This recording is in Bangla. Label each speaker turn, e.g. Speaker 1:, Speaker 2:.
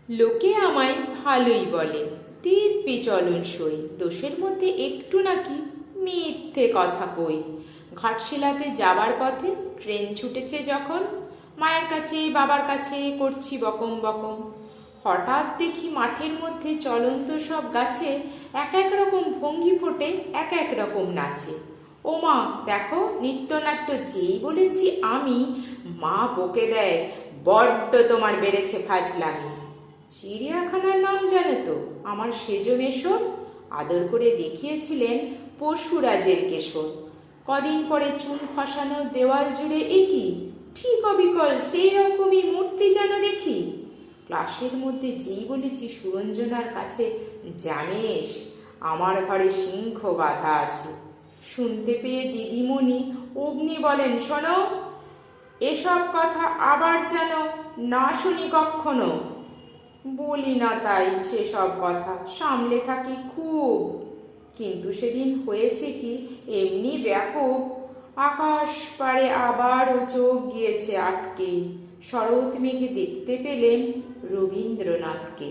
Speaker 1: লোকে আমায় ভালোই বলে, দিব্যি চলন সই, দোষের মধ্যে একটু নাকি মিথ্যে কথা কই। ঘাটশিলাতে যাবার পথে ট্রেন ছুটেছে যখন, মায়ের কাছে বাবার কাছে করছি বকম বকম। হঠাৎ দেখি মাঠের মধ্যে চলন্ত সব গাছে এক এক রকম ভঙ্গি ফোটে, এক এক রকম নাচে। ও মা দেখো নৃত্যনাট্য, যেই বলেছি আমি, মা বকে দেয়, বড্ড তোমার বেড়েছে ফাজলামি। চিড়িয়াখানার নাম জানো তো আমার সেজ মেশর, আদর করে দেখিয়েছিলেন পশুরাজের কেশর। কদিন পরে চুন খসানো দেওয়াল জুড়ে একি ঠিক অবিকল সেই রকমই মূর্তি যেন দেখি। ক্লাসের মধ্যে যেই বলেছি সুরঞ্জনার কাছে, জানিস আমার ঘরে সিংহ বাঁধা আছে, শুনতে পেয়ে দিদিমণি অগ্নি বলেন, শোনো, এসব কথা আবার যেন না শুনি কক্ষনো। বলি না তাই সেসব কথা, সামলে থাকি খুব, কিন্তু সেদিন হয়েছে কি এমনি ব্যাপক, আকাশ পাড়ে আবারও চোখ গিয়েছে আটকে, শরৎ মেঘে দেখতে পেলেন রবীন্দ্রনাথকে।